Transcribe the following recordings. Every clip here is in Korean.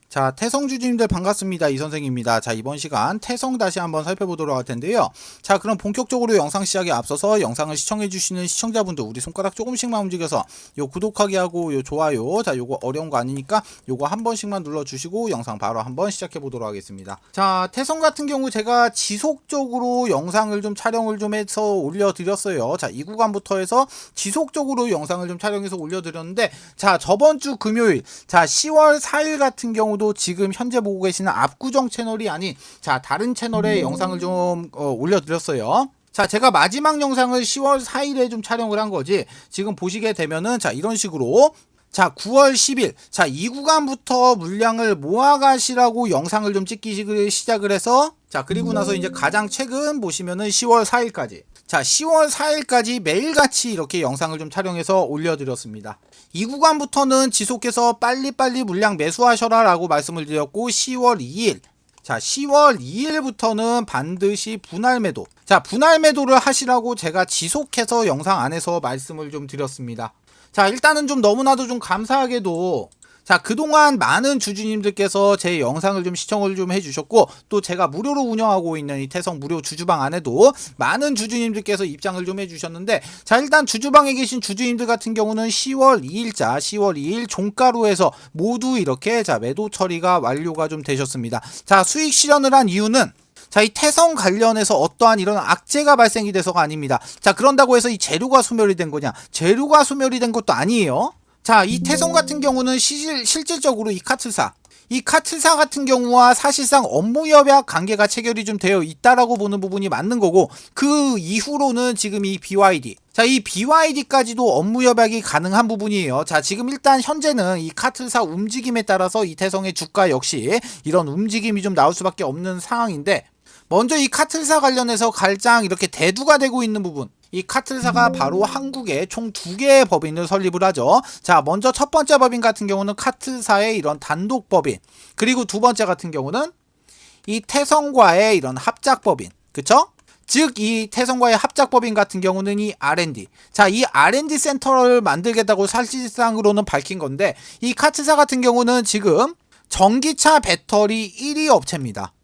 자, 태성 주주님들 반갑습니다. 이선생입니다. 자, 이번 시간 태성 다시 한번 살펴보도록 할 텐데요. 자, 그럼 본격적으로 영상 시작에 앞서서 영상을 시청해주시는 시청자분들 우리 손가락 조금씩만 움직여서 요 구독하기 하고 요 좋아요, 자, 요거 어려운 거 아니니까 요거 한 번씩만 눌러주시고 영상 바로 한번 시작해보도록 하겠습니다. 자, 태성 같은 경우 제가 지속적으로 영상을 좀 촬영을 좀 해서 올려드렸어요. 자, 이 구간부터 해서 지속적으로 영상을 좀 촬영해서 올려드렸는데, 자, 저번 주 금요일, 자, 10월 4일 같은 경우도 지금 현재 보고 계시는 압구정 채널이 아닌, 자, 다른 채널에 영상을 좀 올려드렸어요. 자, 제가 마지막 영상을 10월 4일에 좀 촬영을 한 거지, 지금 보시게 되면은, 자, 이런 식으로, 자, 9월 10일, 자, 이 구간부터 물량을 모아가시라고 영상을 좀 찍기 시작을 해서, 자, 그리고 나서 이제 가장 최근 보시면은 10월 4일까지. 자, 10월 4일까지 매일같이 이렇게 영상을 좀 촬영해서 올려드렸습니다. 이 구간부터는 지속해서 빨리빨리 물량 매수하셔라 라고 말씀을 드렸고, 10월 2일, 자, 10월 2일부터는 반드시 분할 매도, 자, 분할 매도를 하시라고 제가 지속해서 영상 안에서 말씀을 좀 드렸습니다. 자, 일단은 좀 너무나도 좀 감사하게도, 자, 그동안 많은 주주님들께서 제 영상을 좀 시청을 좀 해주셨고, 또 제가 무료로 운영하고 있는 이 태성 무료 주주방 안에도 많은 주주님들께서 입장을 좀 해주셨는데, 자, 일단 주주방에 계신 주주님들 같은 경우는 10월 2일자 10월 2일 종가로에서 모두 이렇게, 자, 매도 처리가 완료가 좀 되셨습니다. 자, 수익 실현을 한 이유는, 자, 이 태성 관련해서 어떠한 이런 악재가 발생이 돼서가 아닙니다. 자, 그런다고 해서 이 재료가 소멸이 된 거냐? 재료가 소멸이 된 것도 아니에요. 자, 이 태성 같은 경우는 실질적으로 이 카트사 같은 경우와 사실상 업무 협약 관계가 체결이 좀 되어 있다라고 보는 부분이 맞는 거고, 그 이후로는 지금 이 BYD, 자, 이 BYD까지도 업무 협약이 가능한 부분이에요. 자, 지금 일단 현재는 이 카트사 움직임에 따라서 이 태성의 주가 역시 이런 움직임이 좀 나올 수밖에 없는 상황인데, 먼저 이 카트사 관련해서 가장 이렇게 대두가 되고 있는 부분, 이 카트사가 바로 한국에 총 2개의 법인을 설립을 하죠. 자, 먼저 첫 번째 법인 같은 경우는 카트사의 이런 단독 법인, 그리고 두 번째 같은 경우는 이 태성과의 이런 합작 법인, 그쵸? 즉, 이 태성과의 합작 법인 같은 경우는 이 R&D, 자, 이 R&D 센터를 만들겠다고 사실상으로는 밝힌 건데, 이 카트사 같은 경우는 지금 전기차 배터리 1위 업체입니다.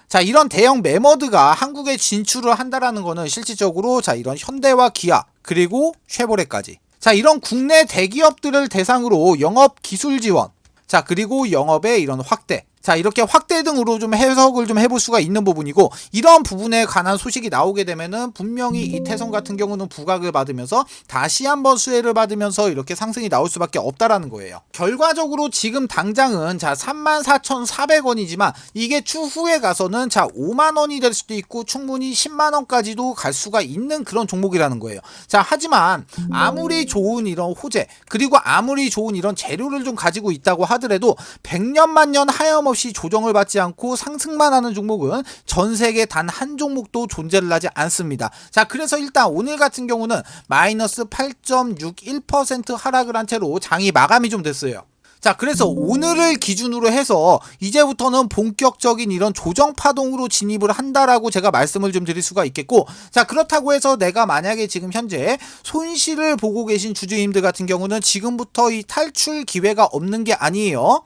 자, 이런 대형 매머드가 한국에 진출을 한다라는 거는 실질적으로, 자, 이런 현대와 기아, 그리고 쉐보레까지, 자, 이런 국내 대기업들을 대상으로 영업 기술 지원, 자, 그리고 영업의 이런 확대, 자, 이렇게 확대 등으로 좀 해석을 좀 해볼 수가 있는 부분이고, 이런 부분에 관한 소식이 나오게 되면은 분명히 이 태성 같은 경우는 부각을 받으면서 다시 한번 수혜를 받으면서 이렇게 상승이 나올 수밖에 없다라는 거예요. 결과적으로 지금 당장은, 자, 34,400원이지만 이게 추후에 가서는, 자, 5만원이 될 수도 있고 충분히 10만원까지도 갈 수가 있는 그런 종목이라는 거예요. 자, 하지만 아무리 좋은 이런 호재, 그리고 아무리 좋은 이런 재료를 좀 가지고 있다고 하더라도 100년 만년 하염없이 조정을 받지 않고 상승만 하는 종목은 전 세계 단 한 종목도 존재를 하지 않습니다. 자, 그래서 일단 오늘 같은 경우는 마이너스 8.61% 하락을 한 채로 장이 마감이 좀 됐어요. 자, 그래서 오늘을 기준으로 해서 이제부터는 본격적인 이런 조정 파동으로 진입을 한다라고 제가 말씀을 좀 드릴 수가 있겠고, 자, 그렇다고 해서 내가 만약에 지금 현재 손실을 보고 계신 주주님들 같은 경우는 지금부터 이 탈출 기회가 없는 게 아니에요.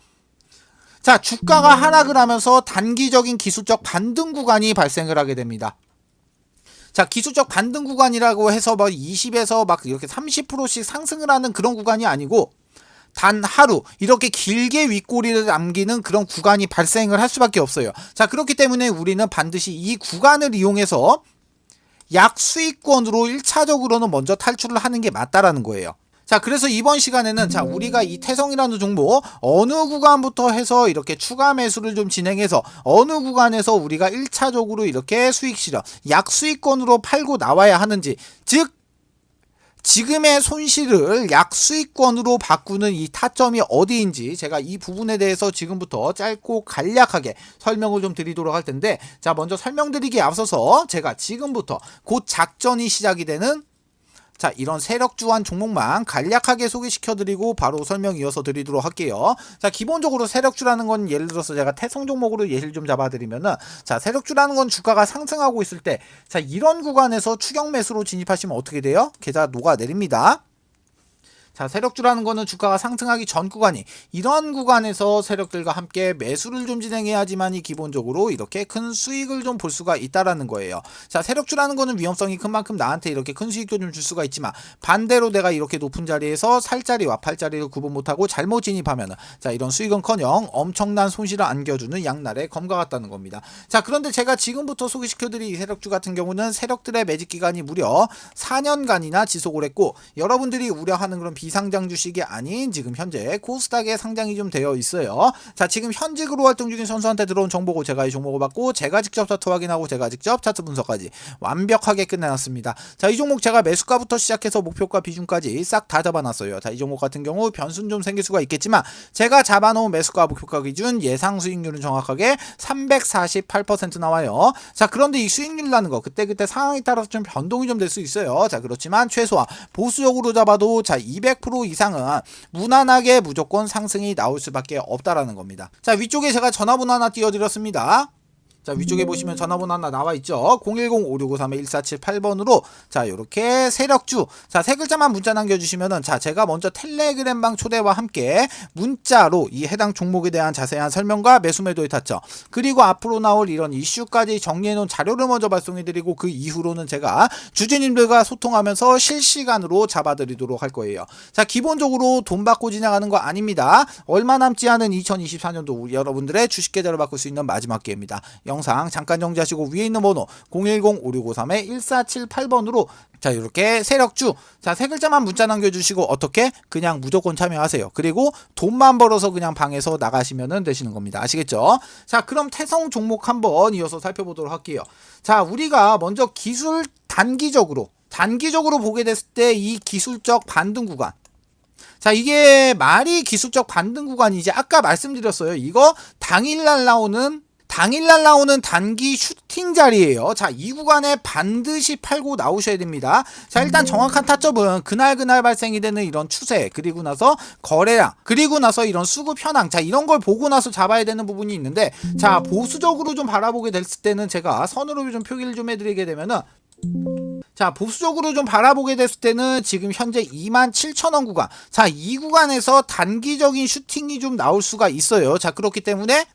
자, 주가가 하락을 하면서 단기적인 기술적 반등 구간이 발생을 하게 됩니다. 자, 기술적 반등 구간이라고 해서 막 20에서 막 이렇게 30%씩 상승을 하는 그런 구간이 아니고, 단 하루 이렇게 길게 윗꼬리를 남기는 그런 구간이 발생을 할 수밖에 없어요. 자, 그렇기 때문에 우리는 반드시 이 구간을 이용해서 약수익권으로 1차적으로는 먼저 탈출을 하는 게 맞다라는 거예요. 자, 그래서 이번 시간에는, 자, 우리가 이 태성이라는 종목 어느 구간부터 해서 이렇게 추가 매수를 좀 진행해서 어느 구간에서 우리가 1차적으로 이렇게 수익 실현, 약수익권으로 팔고 나와야 하는지, 즉 지금의 손실을 약수익권으로 바꾸는 이 타점이 어디인지 제가 이 부분에 대해서 지금부터 짧고 간략하게 설명을 좀 드리도록 할 텐데, 자, 먼저 설명드리기에 앞서서 제가 지금부터 곧 작전이 시작이 되는, 자, 이런 세력주한 종목만 간략하게 소개시켜드리고 바로 설명 이어서 드리도록 할게요. 자, 기본적으로 세력주라는 건 예를 들어서 제가 태성 종목으로 예를 좀 잡아드리면은, 자, 세력주라는 건 주가가 상승하고 있을 때, 자, 이런 구간에서 추격 매수로 진입하시면 어떻게 돼요? 계좌 녹아내립니다. 자, 세력주라는 거는 주가가 상승하기 전 구간이 이런 구간에서 세력들과 함께 매수를 좀 진행해야지만이 기본적으로 이렇게 큰 수익을 좀 볼 수가 있다라는 거예요. 자, 세력주라는 거는 위험성이 큰 만큼 나한테 이렇게 큰 수익도 좀 줄 수가 있지만 반대로 내가 이렇게 높은 자리에서 살 자리와 팔 자리를 구분 못하고 잘못 진입하면은 자, 이런 수익은커녕 엄청난 손실을 안겨주는 양날의 검과 같다는 겁니다. 자, 그런데 제가 지금부터 소개시켜드릴 이 세력주 같은 경우는 세력들의 매집 기간이 무려 4년간이나 지속을 했고 여러분들이 우려하는 그런 비상장 주식이 아닌 지금 현재 코스닥에 상장이 좀 되어 있어요. 자, 지금 현직으로 활동 중인 선수한테 들어온 정보고 제가 이 종목을 받고 제가 직접 차트 확인하고 제가 직접 차트 분석까지 완벽하게 끝내놨습니다. 자, 이 종목 제가 매수가부터 시작해서 목표가 비중까지 싹 다 잡아놨어요. 자, 이 종목 같은 경우 변수는 좀 생길 수가 있겠지만 제가 잡아놓은 매수가 목표가 기준 예상 수익률은 정확하게 348% 나와요. 자, 그런데 이 수익률이라는 거 그때그때 상황에 따라서 좀 변동이 좀 될 수 있어요. 자, 그렇지만 최소한 보수적으로 잡아도 자 200% 이상은 무난하게 무조건 상승이 나올 수밖에 없다라는 겁니다. 자, 위쪽에 제가 전화번호 하나 띄워드렸습니다. 자, 위쪽에 보시면 전화번호 하나 나와 있죠. 010-5653-1478번으로 자, 요렇게 세력주 자, 세 글자만 문자 남겨주시면은 자, 제가 먼저 텔레그램방 초대와 함께 문자로 이 해당 종목에 대한 자세한 설명과 매수 매도의 타점 그리고 앞으로 나올 이런 이슈까지 정리해놓은 자료를 먼저 발송해드리고 그 이후로는 제가 주주님들과 소통하면서 실시간으로 잡아드리도록 할 거예요. 자, 기본적으로 돈 받고 지나가는 거 아닙니다. 얼마 남지 않은 2024년도 여러분들의 주식 계좌를 바꿀 수 있는 마지막 기회입니다. 영상 잠깐 정지하시고 위에 있는 번호 010-5653-1478번으로 자, 이렇게 세력주 자, 세 글자만 문자 남겨주시고 어떻게 그냥 무조건 참여하세요. 그리고 돈만 벌어서 그냥 방에서 나가시면 되시는 겁니다. 아시겠죠? 자, 그럼 태성 종목 한번 이어서 살펴보도록 할게요. 자, 우리가 먼저 기술 단기적으로 보게 됐을 때 이 기술적 반등 구간 자, 이게 말이 기술적 반등 구간이지 아까 말씀드렸어요. 이거 당일날 나오는 단기 슈팅 자리예요. 자, 이 구간에 반드시 팔고 나오셔야 됩니다. 자, 일단 정확한 타점은 그날 발생이 되는 이런 추세 그리고 나서 거래량 그리고 나서 이런 수급 현황 자, 이런 걸 보고 나서 잡아야 되는 부분이 있는데 자, 보수적으로 좀 바라보게 됐을 때는 제가 선으로 좀 표기를 좀 해드리게 되면은 자, 보수적으로 좀 바라보게 됐을 때는 지금 현재 27,000원 구간 자, 이 구간에서 단기적인 슈팅이 좀 나올 수가 있어요. 자, 그렇기 때문에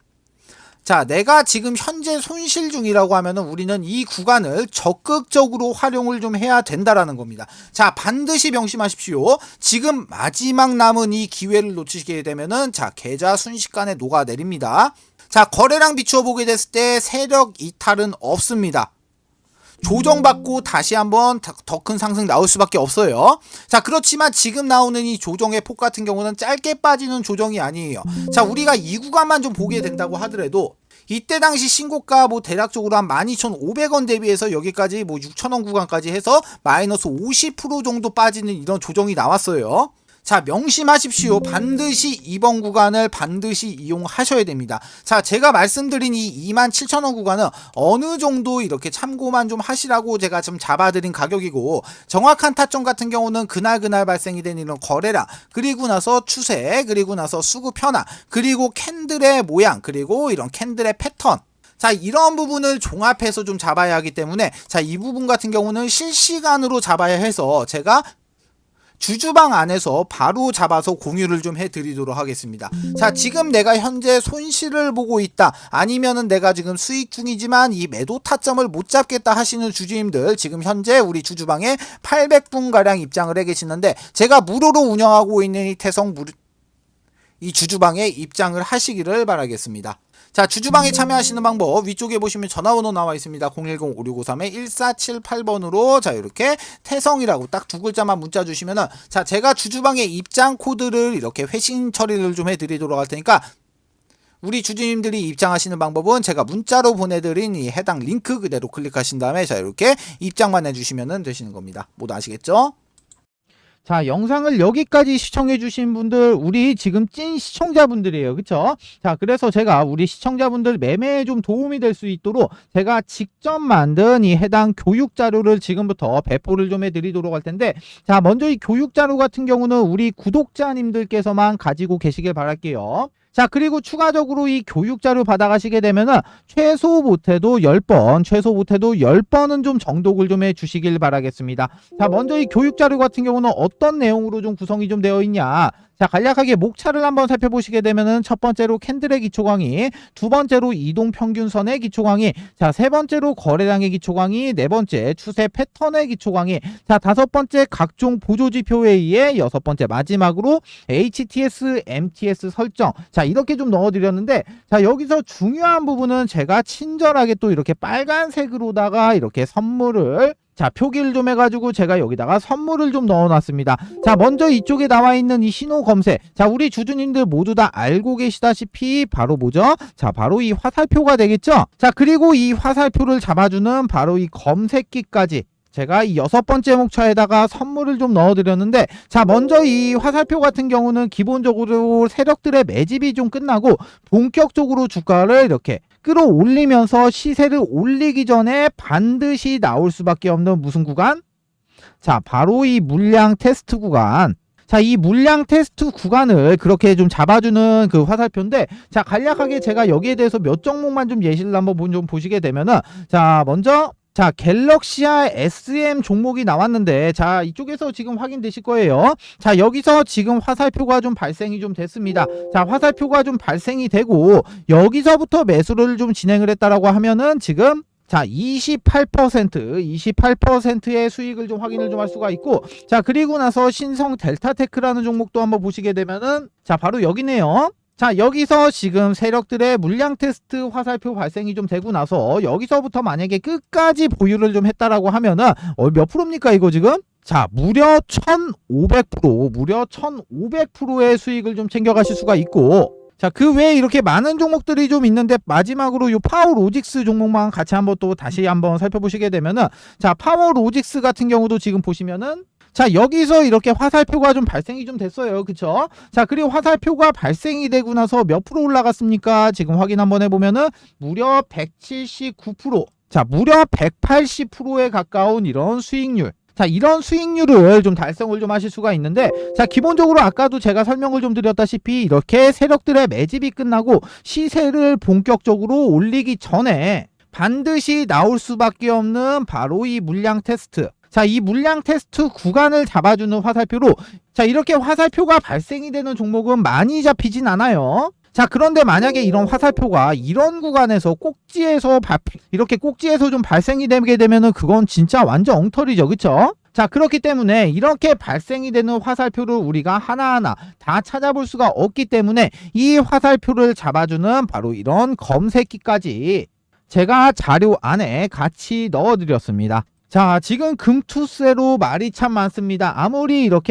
자, 내가 지금 현재 손실 중이라고 하면은 우리는 이 구간을 적극적으로 활용을 좀 해야 된다라는 겁니다. 자, 반드시 명심하십시오. 지금 마지막 남은 이 기회를 놓치게 되면은 자, 계좌 순식간에 녹아내립니다. 자, 거래량 비추어 보게 됐을 때 세력 이탈은 없습니다. 조정받고 다시 한번 더 큰 상승 나올 수밖에 없어요. 자, 그렇지만 지금 나오는 이 조정의 폭 같은 경우는 짧게 빠지는 조정이 아니에요. 자, 우리가 이 구간만 좀 보게 된다고 하더라도 이때 당시 신고가 뭐 대략적으로 한 12,500원 대비해서 여기까지 뭐 6,000원 구간까지 해서 마이너스 50% 정도 빠지는 이런 조정이 나왔어요. 자, 명심하십시오. 반드시 이번 구간을 반드시 이용하셔야 됩니다. 자, 제가 말씀드린 이 27,000원 구간은 어느 정도 이렇게 참고만 좀 하시라고 제가 좀 잡아드린 가격이고 정확한 타점 같은 경우는 그날 발생이 된 이런 거래량 그리고 나서 추세 그리고 나서 수급 현황 그리고 캔들의 모양 그리고 이런 캔들의 패턴 자, 이런 부분을 종합해서 좀 잡아야 하기 때문에 자, 이 부분 같은 경우는 실시간으로 잡아야 해서 제가 주주방 안에서 바로 잡아서 공유를 좀 해드리도록 하겠습니다. 자, 지금 내가 현재 손실을 보고 있다 아니면은 내가 지금 수익 중이지만 이 매도 타점을 못 잡겠다 하시는 주주님들 지금 현재 우리 주주방에 800분가량 입장을 해 계시는데 제가 무료로 운영하고 있는 이 주주방에 입장을 하시기를 바라겠습니다. 자, 주주방에 참여하시는 방법 위쪽에 보시면 전화번호 나와 있습니다. 010-5653-1478번으로 자, 이렇게 태성이라고 딱 두 글자만 문자 주시면은 자, 제가 주주방에 입장 코드를 이렇게 회신 처리를 좀 해드리도록 할 테니까 우리 주주님들이 입장하시는 방법은 제가 문자로 보내드린 이 해당 링크 그대로 클릭하신 다음에 자, 이렇게 입장만 해주시면 되시는 겁니다. 모두 아시겠죠? 자, 영상을 여기까지 시청해 주신 분들 우리 지금 찐 시청자분들이에요. 그쵸? 자, 그래서 제가 우리 시청자분들 매매에 좀 도움이 될 수 있도록 제가 직접 만든 이 해당 교육 자료를 지금부터 배포를 좀 해드리도록 할 텐데 자, 먼저 이 교육 자료 같은 경우는 우리 구독자님들께서만 가지고 계시길 바랄게요. 자, 그리고 추가적으로 이 교육자료 받아가시게 되면은 최소 못해도 10번은 좀 정독을 좀 해주시길 바라겠습니다. 자, 먼저 이 교육자료 같은 경우는 어떤 내용으로 좀 구성이 좀 되어 있냐. 자, 간략하게 목차를 한번 살펴보시게 되면은 첫 번째로 캔들의 기초 강의, 두 번째로 이동 평균선의 기초 강의, 자, 세 번째로 거래량의 기초 강의, 네 번째 추세 패턴의 기초 강의, 자, 다섯 번째 각종 보조 지표 회의의 여섯 번째 마지막으로 HTS, MTS 설정. 자, 이렇게 좀 넣어드렸는데, 자, 여기서 중요한 부분은 제가 친절하게 또 이렇게 빨간색으로다가 이렇게 선물을, 자, 표기를 좀 해가지고 제가 여기다가 선물을 좀 넣어놨습니다. 자, 먼저 이쪽에 나와 있는 이 신호 검색. 자, 우리 주주님들 모두 다 알고 계시다시피 바로 뭐죠? 자, 바로 이 화살표가 되겠죠? 자, 그리고 이 화살표를 잡아주는 바로 이 검색기까지 제가 이 여섯 번째 목차에다가 선물을 좀 넣어드렸는데, 자, 먼저 이 화살표 같은 경우는 기본적으로 세력들의 매집이 좀 끝나고 본격적으로 주가를 이렇게 끌어올리면서 시세를 올리기 전에 반드시 나올 수밖에 없는 무슨 구간? 자, 바로 이 물량 테스트 구간. 자, 이 물량 테스트 구간을 그렇게 좀 잡아주는 그 화살표인데, 자, 간략하게 제가 여기에 대해서 몇 종목만 좀 예시를 한번 좀 보시게 되면은, 자, 먼저 자, 갤럭시아 SM 종목이 나왔는데, 자, 이쪽에서 지금 확인되실 거예요. 자, 여기서 지금 화살표가 좀 발생이 좀 됐습니다. 자, 화살표가 좀 발생이 되고 여기서부터 매수를 좀 진행을 했다라고 하면은 지금 자, 28%의 수익을 좀 확인을 좀 할 수가 있고, 자, 그리고 나서 신성 델타테크라는 종목도 한번 보시게 되면은, 자, 바로 여기네요. 자, 여기서 지금 세력들의 물량 테스트 화살표 발생이 좀 되고 나서 여기서부터 만약에 끝까지 보유를 좀 했다라고 하면은 몇 프로입니까 이거 지금? 자, 무려 1500%의 수익을 좀 챙겨가실 수가 있고, 자, 그 외에 이렇게 많은 종목들이 좀 있는데 마지막으로 요 파워로직스 종목만 같이 한번 또 다시 한번 살펴보시게 되면은, 자, 파워로직스 같은 경우도 지금 보시면은, 자, 여기서 이렇게 화살표가 좀 발생이 좀 됐어요. 그쵸? 자, 그리고 화살표가 발생이 되고 나서 몇 프로 올라갔습니까? 지금 확인 한번 해보면은 무려 179%, 자, 무려 180%에 가까운 이런 수익률. 자, 이런 수익률을 좀 달성을 좀 하실 수가 있는데, 자, 기본적으로 아까도 제가 설명을 좀 드렸다시피 이렇게 세력들의 매집이 끝나고 시세를 본격적으로 올리기 전에 반드시 나올 수밖에 없는 바로 이 물량 테스트. 자, 이 물량 테스트 구간을 잡아주는 화살표로, 자, 이렇게 화살표가 발생이 되는 종목은 많이 잡히진 않아요. 자, 그런데 만약에 이런 화살표가 이런 구간에서 이렇게 꼭지에서 좀 발생이 되게 되면은 그건 진짜 완전 엉터리죠. 그쵸? 자, 그렇기 때문에 이렇게 발생이 되는 화살표를 우리가 하나하나 다 찾아볼 수가 없기 때문에 이 화살표를 잡아주는 바로 이런 검색기까지 제가 자료 안에 같이 넣어드렸습니다. 자, 지금 금투세로 말이 참 많습니다. 아무리 이런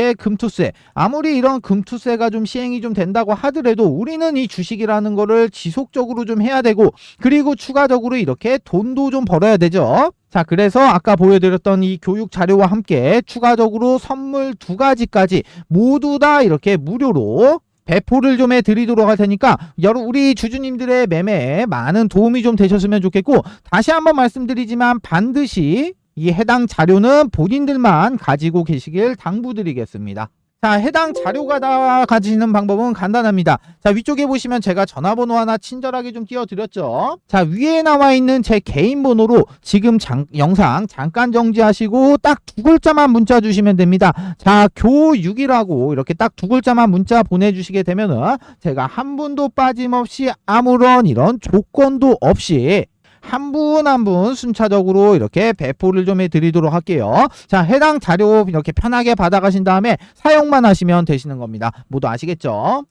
금투세가 좀 시행이 좀 된다고 하더라도 우리는 이 주식이라는 거를 지속적으로 좀 해야 되고, 그리고 추가적으로 이렇게 돈도 좀 벌어야 되죠. 자, 그래서 아까 보여드렸던 이 교육 자료와 함께 추가적으로 선물 두 가지까지 모두 다 이렇게 무료로 배포를 좀 해드리도록 할 테니까 우리 주주님들의 매매에 많은 도움이 좀 되셨으면 좋겠고, 다시 한번 말씀드리지만 반드시 이 해당 자료는 본인들만 가지고 계시길 당부드리겠습니다. 자, 해당 자료가 다 가지는 방법은 간단합니다. 자, 위쪽에 보시면 제가 전화번호 하나 친절하게 좀 띄워드렸죠. 자, 위에 나와 있는 제 개인 번호로 지금 영상 잠깐 정지하시고 딱 두 글자만 문자 주시면 됩니다. 자, 교육이라고 이렇게 딱 두 글자만 문자 보내주시게 되면은 제가 한 분도 빠짐없이 아무런 이런 조건도 없이 한 분 한 분 순차적으로 이렇게 배포를 좀 해드리도록 할게요. 자, 해당 자료 이렇게 편하게 받아가신 다음에 사용만 하시면 되시는 겁니다. 모두 아시겠죠?